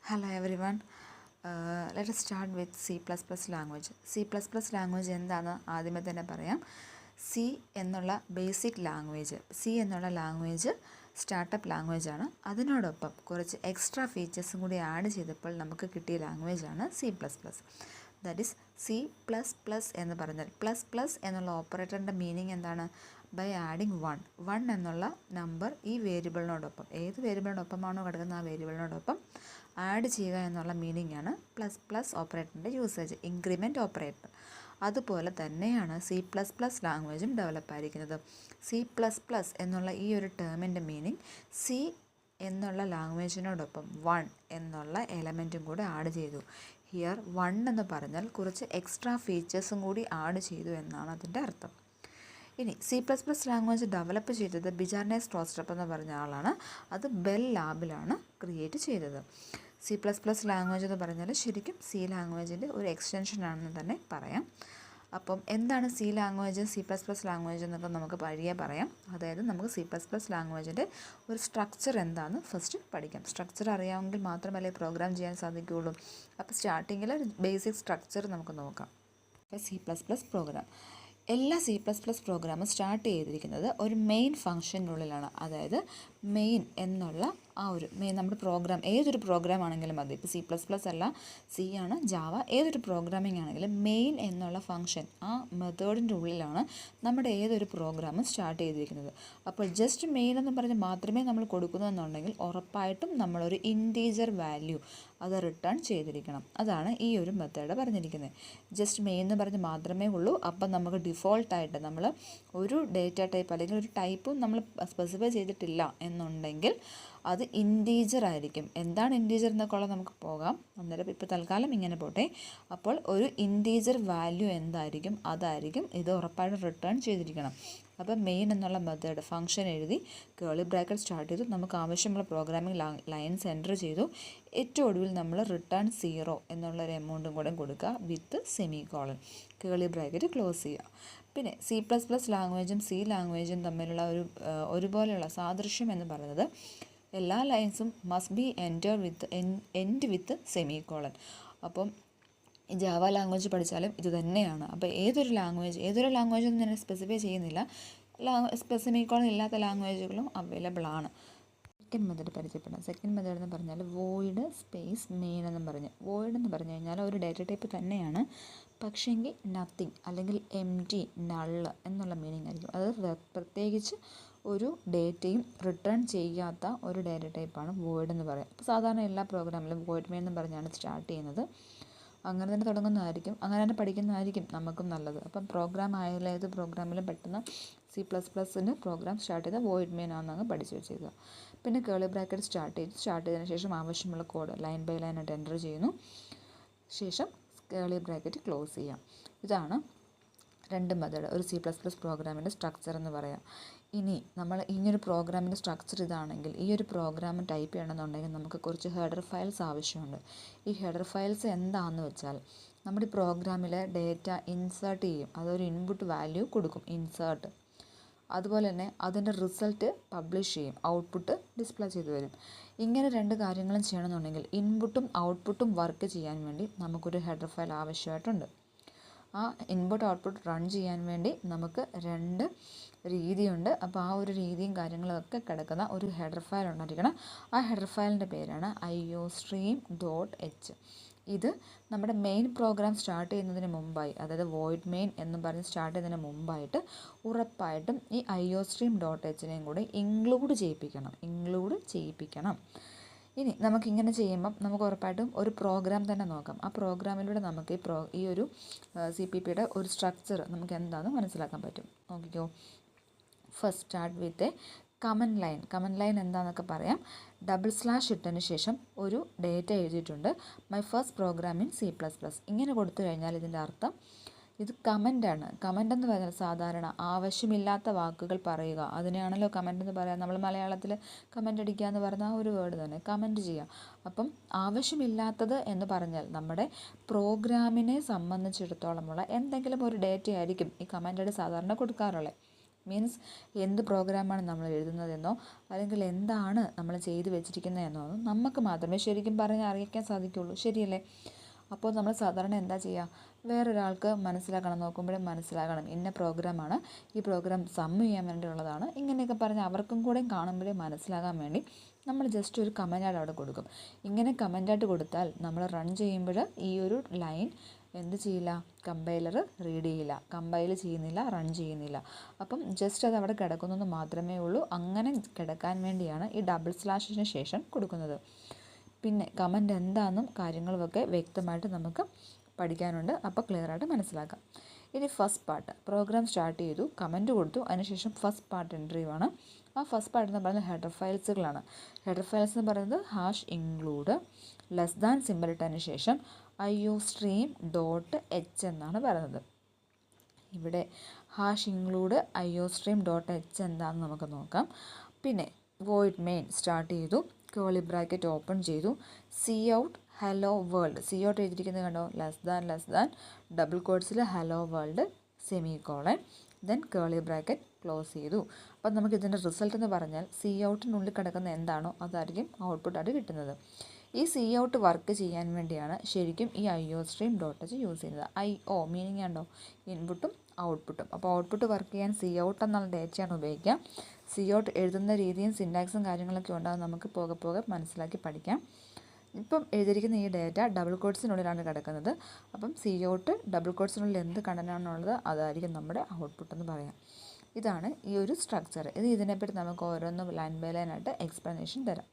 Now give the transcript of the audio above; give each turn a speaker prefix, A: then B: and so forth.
A: Hello everyone. Let us start with C++ language. C++ language എന്താണ് ആദ്യമേ തന്നെ പറയാം. സി എന്നുള്ള ബേസിക് ലാംഗ്വേജ്, സി എന്നുള്ള ലാംഗ്വേജ് സ്റ്റാർട്ടപ്പ് ലാംഗ്വേജ് ആണ്. അതിനോടൊപ്പം കുറച്ച് എക്സ്ട്രാ ഫീച്ചേഴ്സും കൂടി ആഡ് ചെയ്തപ്പോൾ നമുക്ക് കിട്ടിയ ലാംഗ്വേജാണ് C++. ദാറ്റ് ഈസ് C++ എന്ന് പറഞ്ഞാൽ പ്ലസ് എന്നുള്ള ഓപ്പറേറ്ററിൻ്റെ മീനിങ് എന്താണ്? ബൈ ആഡിങ് വൺ എന്നുള്ള നമ്പർ ഈ വേരിയബിളിനോടൊപ്പം, ഏത് വേരിയബിളിനോടൊപ്പമാണോ കിടക്കുന്നത് ആ വേരിയബിളിനോടൊപ്പം ആഡ് ചെയ്യുക എന്നുള്ള മീനിങ് ആണ് പ്ലസ് ഓപ്പറേറ്ററിൻ്റെ യൂസേജ്, ഇൻക്രിമെൻറ്റ് ഓപ്പറേറ്റർ. അതുപോലെ തന്നെയാണ് C++ ലാംഗ്വേജും ഡെവലപ്പ് ആയിരിക്കുന്നത്. C++ എന്നുള്ള ഈ ഒരു ടേമിൻ്റെ മീനിങ് സി എന്നുള്ള ലാംഗ്വേജിനോടൊപ്പം 1 എന്നുള്ള എലമെൻറ്റും കൂടെ ആഡ് ചെയ്തു. ഹിയർ 1 എന്ന് പറഞ്ഞാൽ കുറച്ച് എക്സ്ട്രാ ഫീച്ചേഴ്സും കൂടി ആഡ് ചെയ്തു എന്നാണ് അതിൻ്റെ അർത്ഥം. ഇനി C++ ലാംഗ്വേജ് ഡെവലപ്പ് ചെയ്തത് ബിജാർനെ സ്ട്രോസ്ട്രപ്പ് എന്ന് പറഞ്ഞ ആളാണ്. അത് ബെൽ ലാബിലാണ് ക്രിയേറ്റ് ചെയ്തത്. C++ ലാംഗ്വേജ് എന്ന് പറഞ്ഞാൽ ശരിക്കും സി ലാംഗ്വേജിൻ്റെ ഒരു എക്സ്റ്റൻഷൻ ആണെന്ന് തന്നെ പറയാം. അപ്പം എന്താണ് സി ലാംഗ്വേജ്, C++ ലാംഗ്വേജ് എന്നൊക്കെ നമുക്ക് വഴിയെ പറയാം. അതായത് നമുക്ക് C++ ലാംഗ്വേജിൻ്റെ ഒരു സ്ട്രക്ചർ എന്താണെന്ന് ഫസ്റ്റ് പഠിക്കാം. സ്ട്രക്ചർ അറിയാമെങ്കിൽ മാത്രമല്ലേ പ്രോഗ്രാം ചെയ്യാൻ സാധിക്കുകയുള്ളൂ. അപ്പോൾ സ്റ്റാർട്ടിങ്ങിൽ ബേസിക് സ്ട്രക്ചർ നമുക്ക് നോക്കാം. അപ്പോൾ C++ പ്രോഗ്രാം, എല്ലാ C++ പ്രോഗ്രാമും സ്റ്റാർട്ട് ചെയ്തിരിക്കുന്നത് ഒരു മെയിൻ ഫംഗ്ഷനുള്ളിലാണ്. അതായത് മെയിൻ എന്നുള്ള ആ ഒരു നമ്മുടെ പ്രോഗ്രാം, ഏതൊരു പ്രോഗ്രാം ആണെങ്കിലും മതി, ഇപ്പോൾ C++ അല്ല, സി ആണ്, ജാവ, ഏതൊരു പ്രോഗ്രാമിംഗ് ആണെങ്കിലും മെയിൻ എന്നുള്ള ഫംഗ്ഷൻ, ആ മെത്തേഡിൻ്റെ ഉള്ളിലാണ് നമ്മുടെ ഏതൊരു പ്രോഗ്രാമും സ്റ്റാർട്ട് ചെയ്തിരിക്കുന്നത്. അപ്പോൾ ജസ്റ്റ് മെയിൻ എന്ന് പറഞ്ഞ് മാത്രമേ നമ്മൾ കൊടുക്കുന്നതെന്നുണ്ടെങ്കിൽ ഉറപ്പായിട്ടും നമ്മളൊരു ഇൻറ്റീജർ വാല്യൂ അത് റിട്ടേൺ ചെയ്തിരിക്കണം. അതാണ് ഈ ഒരു മെത്തേഡ് പറഞ്ഞിരിക്കുന്നത്. ജസ്റ്റ് മെയിൻ എന്ന് പറഞ്ഞ് മാത്രമേ ഉള്ളൂ. അപ്പം നമുക്ക് ഡിഫോൾട്ടായിട്ട് നമ്മൾ ഒരു ഡേറ്റ ടൈപ്പ് അല്ലെങ്കിൽ ഒരു ടൈപ്പും നമ്മൾ സ്പെസിഫൈ ചെയ്തിട്ടില്ല എന്നുണ്ടെങ്കിൽ അത് ഇൻറ്റീജർ ആയിരിക്കും. എന്താണ് ഇൻറ്റീജർ എന്നൊക്കെ നമുക്ക് പോകാം. അന്നേരം ഇപ്പോൾ തൽക്കാലം ഇങ്ങനെ പോട്ടെ. അപ്പോൾ ഒരു ഇൻറ്റീജർ വാല്യൂ എന്തായിരിക്കും അതായിരിക്കും ഇത് ഉറപ്പായിട്ടും റിട്ടേൺ ചെയ്തിരിക്കണം. അപ്പോൾ മെയിൻ എന്നുള്ള മെത്തേഡ് ഫംഗ്ഷൻ എഴുതി കേളി ബ്രാക്കറ്റ് സ്റ്റാർട്ട് ചെയ്തു, നമുക്ക് ആവശ്യമുള്ള പ്രോഗ്രാമിംഗ് ലൈൻസ് എൻ്റർ ചെയ്തു. ഏറ്റവും ഒടുവിൽ നമ്മൾ റിട്ടേൺ 0 എന്നുള്ളൊരു എമൗണ്ടും കൂടെ കൊടുക്കുക വിത്ത് സെമികോളൻ, കേളി ബ്രാക്കറ്റ് ക്ലോസ് ചെയ്യുക. പിന്നെ C++ ലാംഗ്വേജും സി ലാംഗ്വേജും തമ്മിലുള്ള ഒരുപോലെയുള്ള സാദൃശ്യം എന്ന് പറയുന്നത് എല്ലാ ലൈൻസും must be end with semicolon. അപ്പം ജാവ ലാംഗ്വേജ് പഠിച്ചാലും ഇത് തന്നെയാണ്. അപ്പോൾ ഏതൊരു ലാംഗ്വേജ് ഒന്നും ഞാൻ സ്പെസിഫൈ ചെയ്യുന്നില്ല, സെമികോളൻ ഇല്ലാത്ത ലാംഗ്വേജുകളും അവൈലബിൾ ആണ്. സെക്കൻഡ് മെത്തേഡ് പരിചയപ്പെടാം. സെക്കൻഡ് മെത്തേഡ് എന്ന് പറഞ്ഞാൽ വോയിഡ് സ്പേസ് മെയിൻ എന്നും പറഞ്ഞ്. വോയിഡ് എന്ന് പറഞ്ഞു കഴിഞ്ഞാൽ ഒരു ഡേറ്റ ടൈപ്പ് തന്നെയാണ്, പക്ഷേങ്കിൽ നത്തിങ് അല്ലെങ്കിൽ എംപ്റ്റി, നള്ള് എന്നുള്ള മീനിങ് ആയിരിക്കും. അത് പ്രത്യേകിച്ച് ഒരു ഡേറ്റയും റിട്ടേൺ ചെയ്യാത്ത ഒരു ഡേറ്റ ടൈപ്പാണ് വോയിഡ് എന്ന് പറയുക. അപ്പോൾ സാധാരണ എല്ലാ പ്രോഗ്രാമിലും വോയിഡ് മെയിൻ എന്ന് പറഞ്ഞാണ് സ്റ്റാർട്ട് ചെയ്യുന്നത്. അങ്ങനെ തന്നെ തുടങ്ങുന്നതായിരിക്കും, അങ്ങനെ തന്നെ പഠിക്കുന്നതായിരിക്കും നമുക്കും നല്ലത്. അപ്പം പ്രോഗ്രാം ആയാലും ഏത് പ്രോഗ്രാമിലും പെട്ടെന്ന് C++ന് പ്രോഗ്രാം സ്റ്റാർട്ട് ചെയ്താൽ വോയിഡ് മെയിൻ ആണെന്നങ്ങ് പഠിച്ചു വെച്ചേക്കുക. പിന്നെ കേളി ബ്രാക്കറ്റ് സ്റ്റാർട്ട് ചെയ്തതിന് ശേഷം ആവശ്യമുള്ള കോഡ് ലൈൻ ബൈ ലൈൻ ആയിട്ട് എൻ്റർ ചെയ്യുന്നു. ശേഷം കേളി ബ്രാക്കറ്റ് ക്ലോസ് ചെയ്യാം. ഇതാണ് രണ്ട് മെത്തേഡ് ഒരു C++ പ്രോഗ്രാമിൻ്റെ സ്ട്രക്ചർ എന്ന് പറയാം. ഇനി നമ്മൾ ഇങ്ങനൊരു പ്രോഗ്രാമിൻ്റെ സ്ട്രക്ചർ ഇതാണെങ്കിൽ ഈ ഒരു പ്രോഗ്രാം ടൈപ്പ് ചെയ്യണമെന്നുണ്ടെങ്കിൽ നമുക്ക് കുറച്ച് ഹെഡർ ഫയൽസ് ആവശ്യമുണ്ട്. ഈ ഹെഡർ ഫയൽസ് എന്താണെന്ന് വെച്ചാൽ നമ്മുടെ പ്രോഗ്രാമിൽ ഡേറ്റ ഇൻസേർട്ട് ചെയ്യും, അതൊരു ഇൻപുട്ട് വാല്യൂ കൊടുക്കും, ഇൻസേർട്ട്. അതുപോലെ തന്നെ അതിൻ്റെ റിസൾട്ട് പബ്ലിഷ് ചെയ്യും, ഔട്ട്പുട്ട് ഡിസ്പ്ലേ ചെയ്ത് വരും. ഇങ്ങനെ രണ്ട് കാര്യങ്ങളും ചെയ്യണമെന്നുണ്ടെങ്കിൽ ഇൻപുട്ടും ഔട്ട്പുട്ടും വർക്ക് ചെയ്യാൻ വേണ്ടി നമുക്കൊരു ഹെഡർ ഫയൽ ആവശ്യമായിട്ടുണ്ട്. ആ ഇൻപുട്ട് ഔട്ട്പുട്ട് റൺ ചെയ്യാൻ വേണ്ടി നമുക്ക് രണ്ട് രീതിയുണ്ട്. അപ്പോൾ ആ ഒരു രീതിയും കാര്യങ്ങളൊക്കെ കിടക്കുന്ന ഒരു ഹെഡർ ഫയൽ ഉണ്ടായിരിക്കണം. ആ ഹെഡർ ഫയലിൻ്റെ പേരാണ് iostream.h. ഇത് നമ്മുടെ മെയിൻ പ്രോഗ്രാം സ്റ്റാർട്ട് ചെയ്യുന്നതിന് മുമ്പായി, അതായത് വോയിഡ് മെയിൻ എന്ന് പറഞ്ഞ് സ്റ്റാർട്ട് ചെയ്യുന്നതിന് മുമ്പായിട്ട് ഉറപ്പായിട്ടും ഈ iostream.hനെയും കൂടെ ഇൻക്ലൂഡ് ചെയ്യിപ്പിക്കണം. ഇനി നമുക്കിങ്ങനെ ചെയ്യുമ്പം നമുക്ക് ഉറപ്പായിട്ടും ഒരു പ്രോഗ്രാം തന്നെ നോക്കാം. ആ പ്രോഗ്രാമിലൂടെ നമുക്ക് ഈ ഒരു CPPയുടെ ഒരു സ്ട്രക്ചർ നമുക്ക് എന്താണെന്ന് മനസ്സിലാക്കാൻ പറ്റും. നോക്കിക്കോ. First start with a comment line എന്താണെന്നൊക്കെ പറയാം. / ഇട്ടതിന് ശേഷം ഒരു ഡേറ്റ എഴുതിയിട്ടുണ്ട്, my first program in C++. ഇങ്ങനെ കൊടുത്തു കഴിഞ്ഞാൽ ഇതിൻ്റെ അർത്ഥം ഇത് കമൻ്റാണ്. കമൻ്റ് എന്ന് പറഞ്ഞാൽ സാധാരണ ആവശ്യമില്ലാത്ത വാക്കുകൾ പറയുക, അതിനെയാണല്ലോ കമൻ്റ് എന്ന് പറയാം. നമ്മൾ മലയാളത്തിൽ കമൻ്റ് അടിക്കുക എന്ന് പറഞ്ഞാൽ ഒരു വേർഡ് തന്നെ, കമൻ്റ് ചെയ്യുക. അപ്പം ആവശ്യമില്ലാത്തത് എന്ന് പറഞ്ഞാൽ നമ്മുടെ പ്രോഗ്രാമിനെ സംബന്ധിച്ചിടത്തോളമുള്ള എന്തെങ്കിലും ഒരു ഡേറ്റ ആയിരിക്കും ഈ കമൻ്റ് സാധാരണ കൊടുക്കാറുള്ളത്. മീൻസ് എന്ത് പ്രോഗ്രാമാണ് നമ്മൾ എഴുതുന്നതെന്നോ അല്ലെങ്കിൽ എന്താണ് നമ്മൾ ചെയ്തു വെച്ചിരിക്കുന്നതെന്നോ നമുക്ക് മാത്രമേ ശരിക്കും പറഞ്ഞ് അറിയിക്കാൻ സാധിക്കുകയുള്ളൂ. ശരിയല്ലേ? അപ്പോൾ നമ്മൾ സാധാരണ എന്താ ചെയ്യുക, വേറൊരാൾക്ക് മനസ്സിലാക്കണം, നോക്കുമ്പോഴേ മനസ്സിലാകണം ഇന്ന പ്രോഗ്രാമാണ്, ഈ പ്രോഗ്രാം സമ്മ് ചെയ്യാൻ വേണ്ടിയുള്ളതാണ്, ഇങ്ങനെയൊക്കെ പറഞ്ഞ് അവർക്കും കൂടെ കാണുമ്പോഴേ മനസ്സിലാകാൻ വേണ്ടി നമ്മൾ ജസ്റ്റ് ഒരു കമൻറ്റായിട്ട് അവിടെ കൊടുക്കും. ഇങ്ങനെ കമൻറ്റായിട്ട് കൊടുത്താൽ നമ്മൾ റൺ ചെയ്യുമ്പോൾ ഈ ഒരു ലൈൻ എന്ത് ചെയ്യില്ല, കമ്പൈലർ റീഡ് ചെയ്യില്ല, കമ്പൈൽ ചെയ്യുന്നില്ല, റൺ ചെയ്യുന്നില്ല. അപ്പം ജസ്റ്റ് അത് അവിടെ കിടക്കുന്നതെന്ന് മാത്രമേ ഉള്ളൂ. അങ്ങനെ കിടക്കാൻ വേണ്ടിയാണ് ഈ ഡബിൾ സ്ലാഷിന് ശേഷം കൊടുക്കുന്നത്. പിന്നെ കമൻറ്റ് എന്താണെന്നും കാര്യങ്ങളുമൊക്കെ വ്യക്തമായിട്ട് നമുക്ക് പഠിക്കാനുണ്ട്. അപ്പോൾ ക്ലിയറായിട്ട് മനസ്സിലാക്കാം. ഇനി ഫസ്റ്റ് പാർട്ട്, പ്രോഗ്രാം സ്റ്റാർട്ട് ചെയ്തു, കമൻറ്റ് കൊടുത്തു, അതിനുശേഷം ഫസ്റ്റ് പാർട്ട് എൻട്രി ആണ്. ആ ഫസ്റ്റ് പാർട്ട് എന്ന് പറയുന്നത് ഹെഡർ ഫയൽസുകളാണ്. ഹെഡർ ഫയൽസ് എന്ന് പറയുന്നത് #include ലെസ് സിമ്പൽ ഇട്ടതിന് ശേഷം iostream.h എന്നാണ് പറയുന്നത്. ഇവിടെ #include iostream.h എന്താണെന്ന് നമുക്ക് നോക്കാം. പിന്നെ void main സ്റ്റാർട്ട് ചെയ്തു, കേളി ബ്രാക്കറ്റ് ഓപ്പൺ ചെയ്തു, cout ഹലോ വേൾഡ്, cout എഴുതിയിരിക്കുന്നത് കണ്ടോ, ലെസ് ദാൻ ഡബിൾ കോട്ട്സിൽ hello world semicolon, then curly bracket close ചെയ്തു. അപ്പം നമുക്ക് ഇതിൻ്റെ റിസൾട്ട് എന്ന് പറഞ്ഞാൽ coutനുള്ളിൽ കിടക്കുന്ന എന്താണോ അതായിരിക്കും ഔട്ട്പുട്ടായിട്ട് കിട്ടുന്നത്. ഈ cout വർക്ക് ചെയ്യാൻ വേണ്ടിയാണ് ശരിക്കും ഈ iostream.h യൂസ് ചെയ്യുന്നത്. IO മീനിങ് ഉണ്ടോ, ഇൻപുട്ടും ഔട്ട്പുട്ടും. അപ്പോൾ ഔട്ട്പുട്ട് വർക്ക് ചെയ്യാൻ cout എന്നുള്ള ഡേറ്റയാണ് ഉപയോഗിക്കുക. cout എഴുതുന്ന രീതിയും സിൻടാക്സും കാര്യങ്ങളൊക്കെ ഉണ്ടാകും, നമുക്ക് പോകെ പോകെ മനസ്സിലാക്കി പഠിക്കാം. ഇപ്പം എഴുതിയിരിക്കുന്ന ഈ ഡേറ്റ ഡബിൾ കോട്ട്സിനുള്ളിലാണ് കിടക്കുന്നത്. അപ്പം cout ഡബിൾ കോട്ട്സിനുള്ളിൽ എന്ത് കണ്ടനാണുള്ളത് അതായിരിക്കും നമ്മുടെ ഔട്ട്പുട്ട് എന്ന് പറയാം. ഇതാണ് ഈ ഒരു സ്ട്രക്ചർ. ഇതിനെപ്പറ്റി നമുക്ക് ഓരോന്നും ലൈൻ ബൈ ലൈൻ ആയിട്ട് എക്സ്പ്ലനേഷൻ തരാം.